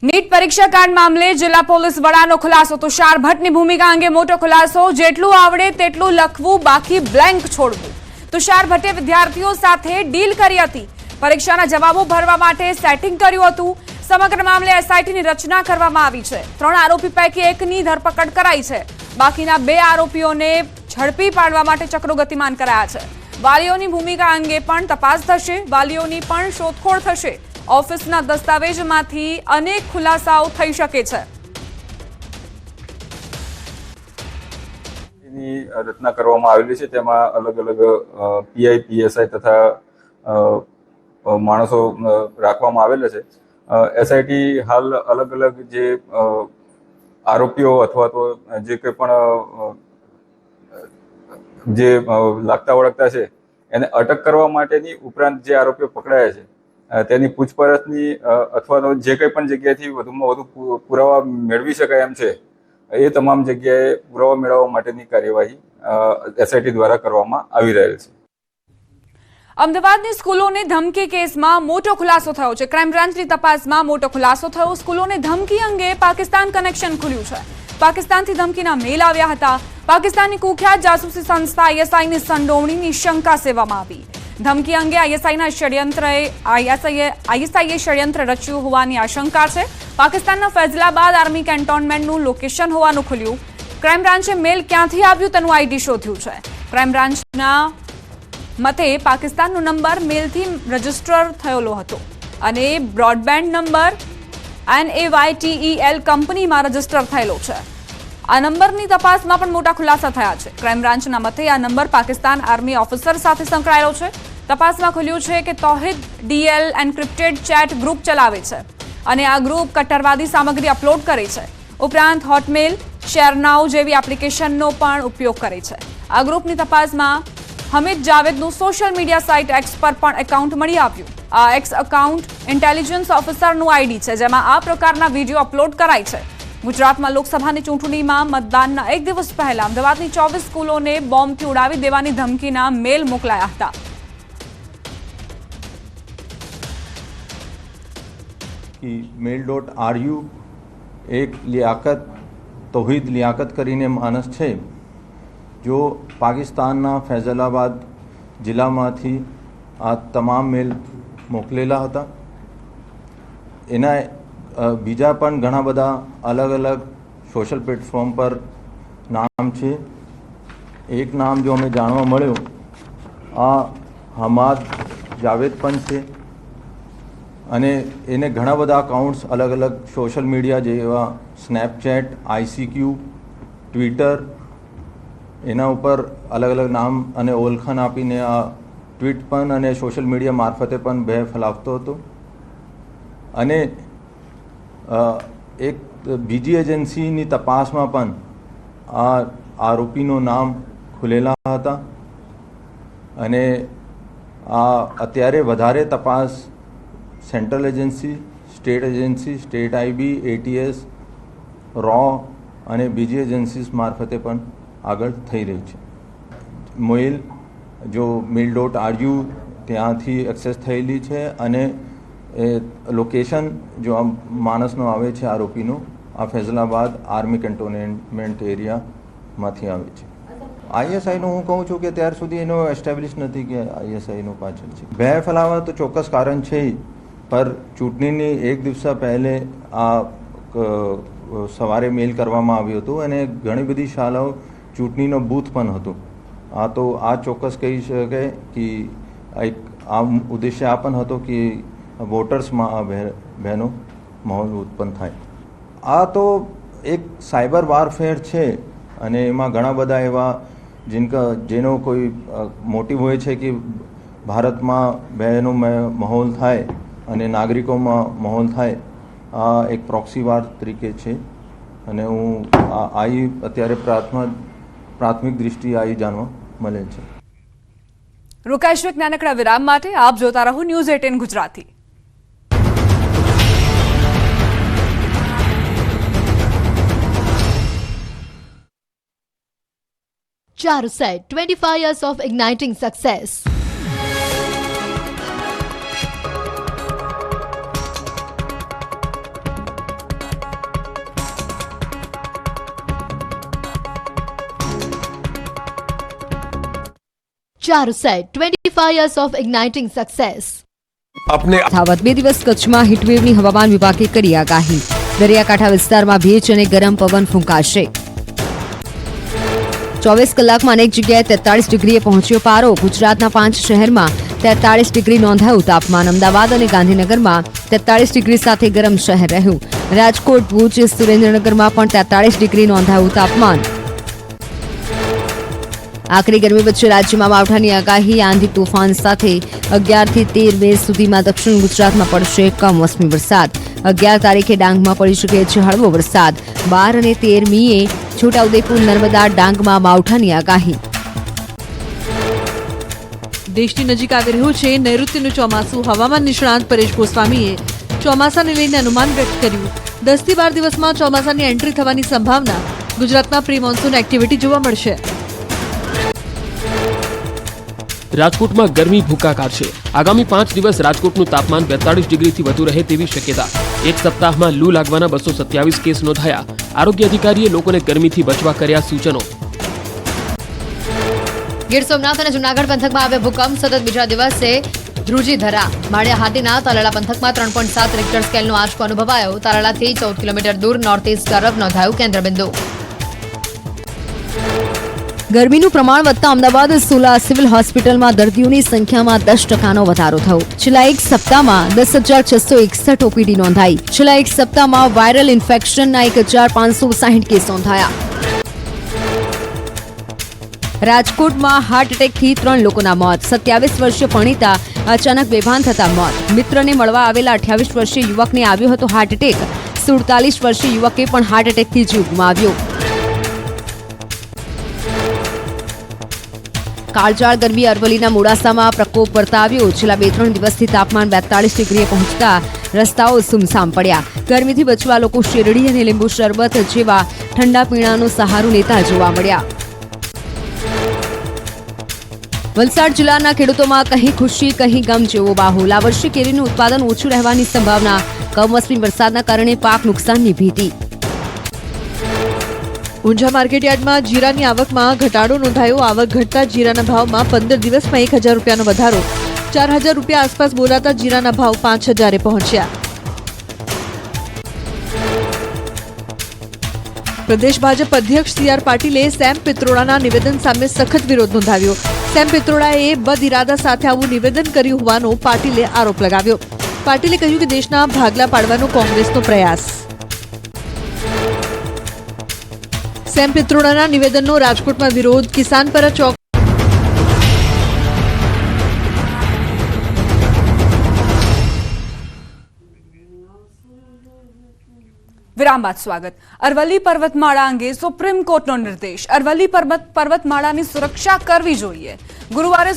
NEET પરીક્ષા કાંડ મામલે જિલ્લા પોલીસ વડાનો ખુલાસો. તુષાર ભટ્ટની ભૂમિકા અંગે મોટો ખુલાસો. જેટલું આવડે તેટલું લખવું, બાકી બ્લેન્ક છોડવું. તુષાર ભટ્ટે વિદ્યાર્થીઓ સાથે ડીલ કરી હતી. પરીક્ષાના જવાબો ભરવા માટે સેટિંગ કર્યું હતું. સમગ્ર મામલે એસઆઈટીની રચના કરવામાં આવી છે. 3 આરોપી પૈકી એકની ધરપકડ કરાઈ છે. બાકીના 2 આરોપીઓને ઝડપી પાડવા માટે ચક્રો ગતિમાન કરાયા છે. વાલીઓની ભૂમિકા અંગે પણ તપાસ થશે. વાલીઓની પણ શોધખોળ થશે. ઓફિસના દસ્તાવેજમાંથી અનેક ખુલાસાઓ થઈ શકે છે. ની રચના કરવામાં આવેલી છે. તેમાં અલગ અલગ પીઆઈ, પીએસઆઈ તથા માણસો રાખવામાં આવેલા છે. એસઆઈટી હાલ અલગ અલગ જે આરોપીઓ અથવા તો જે કંઈ પણ જે લાગતા વળગતા છે એને અટક કરવા માટેની ઉપરાંત જે આરોપીઓ પકડાયા છે તેની પૂછપરછની અથવા તો જે કંઈ પણ જગ્યાએથી વધુમાં વધુ પુરાવા મેળવી શકાય એમ છે એ તમામ જગ્યાએ પુરાવા મેળવવા માટેની કાર્યવાહી એસઆઈટી દ્વારા કરવામાં આવી રહેલ છે. અમદાવાદની સ્કૂલોને ધમકી કેસમાં મોટો ખુલાસો થયો છે. ક્રાઇમ બ્રાન્ચની તપાસમાં મોટો ખુલાસો થયો. સ્કૂલોને ધમકી અંગે પાકિસ્તાન કનેક્શન ખુલ્યું છે. પાકિસ્તાનથી ધમકીના મેલ આવ્યા હતા. પાકિસ્તાનની કુખ્યાત જાસૂસી સંસ્થા આઈએસઆઈની સંડોવણીની શંકા સેવામાં આવી. ધમકી અંગે આઈએસઆઈએ ષડયંત્ર રચ્યું હોવાની આશંકા છે. પાકિસ્તાનના ફૈઝલાબાદ આર્મી કેન્ટોનમેન્ટનું લોકેશન હોવાનું ખુલ્યું. ક્રાઇમ બ્રાન્ચે મેલ ક્યાંથી આવ્યું તેનું આઈડી શોધ્યું છે. ક્રાઇમ બ્રાન્ચના મતે પાકિસ્તાનનો નંબર મેલથી રજીસ્ટર થયેલો હતો અને બ્રોડબેન્ડ નંબર NAYTEL કંપનીમાં રજીસ્ટર થયેલો છે. આ નંબરની તપાસમાં પણ મોટા ખુલાસા થયા છે. ક્રાઇમ બ્રાન્ચના મતે આ નંબર પાકિસ્તાન આર્મી ઓફિસર સાથે સંકળાયેલો છે. તપાસમાં ખુલ્યું છે કે તૌહિદ DL એન્ક્રિપ્ટેડ ચેટ ગ્રુપ ચલાવે છે અને આ ગ્રુપ કટ્ટરવાદી સામગ્રી અપલોડ કરે છે. ઉપરાંત હોટમેલ, શેરનાઉ જેવી એપ્લિકેશનનો પણ ઉપયોગ કરે છે. આ ગ્રુપની તપાસમાં હમીદ જાવેદનું સોશિયલ મીડિયા સાઇટ એક્સ પર પણ એકાઉન્ટ મળી આવ્યું. આ એક્સ એકાઉન્ટ ઇન્ટેલિજન્સ ઓફિસરનું આઈડી છે, જેમાં આ પ્રકારના વિડીયો અપલોડ કરાય છે. ગુજરાતમાં લોકસભાની ચૂંટણીમાં મતદાનના 1 દિવસ પહેલા અમદાવાદની 24 સ્કૂલોને બોમ્બથી ઉડાવી દેવાની ધમકીના મેલ મોકલાયા હતા. mail.ru એક તૌહિદ લિયાકત કરીને માણસ છે, જો પાકિસ્તાનના ફૈઝલાબાદ જિલ્લામાંથી આ તમામ મેલ મોકલેલા હતા. એના બીજા પણ ઘણા બધા અલગ અલગ સોશિયલ પ્લેટફોર્મ પર નામ છે. એક નામ જો અમે જાણવા મળ્યું, આ હમાદ જાવેદ પણ છે અને એને ઘણા બધા અકાઉન્ટ્સ અલગ અલગ સોશિયલ મીડિયા જેવા સ્નેપચેટ, ICQ, ટ્વિટર, એના ઉપર અલગ અલગ નામ અને ઓળખાણ આપીને આ ટ્વીટ પણ અને સોશિયલ મીડિયા મારફતે પણ ભય ફેલાવતો હતો. અને એક બીજી એજન્સીની તપાસમાં પણ આ આરોપીનું નામ ખુલેલા હતા અને આ અત્યારે વધારે તપાસ central agency, state agency, state IB, ATS, RAW અને બીજી એજન્સીસ મારફતે પણ આગળ થઈ રહી છે. મેલ જો mail.ru ત્યાંથી એક્સેસ થયેલી છે અને એ લોકેશન જો આ માણસનો આવે છે આરોપીનો, આ ફૈઝલાબાદ આર્મી કેન્ટોનમેન્ટ એરિયામાંથી આવે છે. ISIનું હું કહું છું કે ત્યાર સુધી એનો એસ્ટેબ્લિશ નથી કે ISIનો પાછળ છે. ભય ફેલાવવા તો ચોક્કસ કારણ છે, પર ચૂંટણીની 1 દિવસ પહેલે આ સવારે મેલ કરવામાં આવ્યું હતું અને ઘણી બધી શાળાઓ ચૂંટણીનો બૂથ પણ હતું. આ તો આ ચોક્કસ કહી શકે કે એક આ ઉદ્દેશ્ય આ પણ હતો કે વોટર્સમાં આ ભયનો માહોલ ઉત્પન્ન થાય. આ તો એક સાયબર વારફેર છે અને એમાં ઘણા બધા એવા જેનો કોઈ મોટિવ હોય છે કે ભારતમાં ભયનો માહોલ થાય અને નાગરિકોમાં માહોલ થાય. આ એક પ્રોક્સી વાર તરીકે છે અને હું અત્યારે પ્રાથમિક દૃષ્ટિએ જાણવા મળે છે. રોકાઈશું એક નાનકડા વિરામ માટે. આપ જોતા રહો news 18 Gujarati. Charuset, 25 years of igniting success. Charuset, 25 years of igniting success. अपने યથાવત 2 દિવસ કચ્છમાં હીટવેવની હવામાન વિભાગે કરી આગાહી. દરિયાકાંઠા વિસ્તારમાં ભેજ અને ગરમ પવન ફૂંકાશે. 24 કલાકમાં અનેક જગ્યાએ 43 ડિગ્રીએ પહોંચ્યો પારો. ગુજરાતના 5 શહેરમાં 43 ડિગ્રી નોંધાયું તાપમાન. અમદાવાદ અને ગાંધીનગરમાં 43 ડિગ્રી સાથે ગરમ શહેર રહ્યું. રાજકોટ, ભુજ, સુરેન્દ્રનગરમાં પણ 43 ડિગ્રી નોંધાયું તાપમાન. આકરી ગરમી વચ્ચે રાજ્યમાં માવઠાની આગાહી. આંધી તોફાન સાથે 11 થી 13 મે સુધીમાં દક્ષિણ ગુજરાતમાં પડશે કમોસમી વરસાદ. 11 તારીખે ડાંગમાં પડી શકે છે હળવો વરસાદ. 12 અને 13 મીએ છોટાઉદેપુર, નર્મદા, ડાંગમાં માવઠાની આગાહી. દેશની નજીક આવી રહ્યું છે નૈઋત્યનું ચોમાસું. હવામાન નિષ્ણાંત પરેશ ગોસ્વામીએ ચોમાસાને લઈને અનુમાન વ્યક્ત કર્યું. 10 થી 12 દિવસમાં ચોમાસાની એન્ટ્રી થવાની સંભાવના. ગુજરાતમાં પ્રી મોન્સૂન એક્ટિવિટી જોવા મળશે. રાજકોટમાં ગરમી ભૂકા કાઢશે. આગામી 5 દિવસ રાજકોટનું તાપમાન 42 ડિગ્રીથી વધુ રહે તેવી શક્યતા. એક સપ્તાહમાં લૂ લાગવાના 227 કેસ નોંધાયા. આરોગ્ય અધિકારીએ લોકોને ગરમીથી બચવા કર્યા સૂચનો. ગીર સોમનાથ અને જૂનાગઢ પંથકમાં આવ્યો ભૂકંપ. સતત બીજા દિવસે ધ્રુજી ધરા. માળિયા હાટીના તાલાળા પંથકમાં 3.7 રિક્ટર સ્કેલનો આંચકો અનુભવાયો. તાલાળાથી 14 કિલોમીટર દૂર નોર્થ ઇસ્ટ તરફ નોંધાયું કેન્દ્રબિંદુ. ગરમીનું પ્રમાણ વધતા અમદાવાદ સોલા સિવિલ હોસ્પિટલમાં દર્દીઓની સંખ્યામાં 10% વધારો થયો. છેલ્લા એક સપ્તાહમાં 10,661 ઓપીડી નોંધાઈ. છેલ્લા એક સપ્તાહમાં વાયરલ ઇન્ફેક્શનના 1,560 કેસ નોંધાયા. રાજકોટમાં હાર્ટ એટેકથી 3 લોકોના મોત. 27 વર્ષીય પરણિતા અચાનક બેભાન થતા મોત. મિત્રને મળવા આવેલા 28 વર્ષીય યુવકને આવ્યો હતો હાર્ટ એટેક. 47 વર્ષીય યુવકે પણ હાર્ટ એટેકથી જીવ ગુમાવ્યો. કાળઝાળ ગરમી અરવલ્લીના મોડાસામાં પ્રકોપ વર્તાવ્યો. છેલ્લા 2-3 દિવસથી તાપમાન 42 ડિગ્રીએ પહોંચતા રસ્તાઓ સુમસામ પડ્યા. ગરમીથી બચવા લોકો શેરડી અને લીંબુ શરબત જેવા ઠંડા પીણાનો સહારો લેતા જોવા મળ્યા. વલસાડ જિલ્લાના ખેડૂતોમાં કહી ખુશી કહી ગમ જેવો માહોલ. આ વર્ષે કેરીનું ઉત્પાદન ઓછું રહેવાની સંભાવના. કમોસમી વરસાદના કારણે પાક નુકસાનની ભીતિ. ઊંઝા માર્કેટયાર્ડમાં જીરાની આવકમાં ઘટાડો નોંધાયો. આવક ઘટતા જીરાના ભાવમાં 15 દિવસમાં 1,000 રૂપિયાનો વધારો. 4,000 રૂપિયા આસપાસ બોલાતા જીરાના ભાવ 5,000 પહોંચ્યા. પ્રદેશ ભાજપ અધ્યક્ષ સી.આર. પાટીલે સેમ પિત્રોડાના નિવેદન સામે સખત વિરોધ નોંધાવ્યો. સેમ પિત્રોડાએ બદઇરાદા સાથે આવું નિવેદન કર્યું હોવાનો પાટીલે આરોપ લગાવ્યો. પાટીલે કહ્યું કે દેશના ભાગલા પાડવાનો કોંગ્રેસનો પ્રયાસ. સેમ પિત્રોડાના નિવેદનનો રાજકોટમાં વિરોધ. કિસાનપરા ચોક વિરામ બાદ સ્વાગત. અરવલ્લી પર્વતમાળા અંગે સુપ્રીમ કોર્ટનો નિર્દેશ. અરવલ્લી પર્વતમાળાની સુરક્ષા કરવી જોઈએ. ગુરુવારે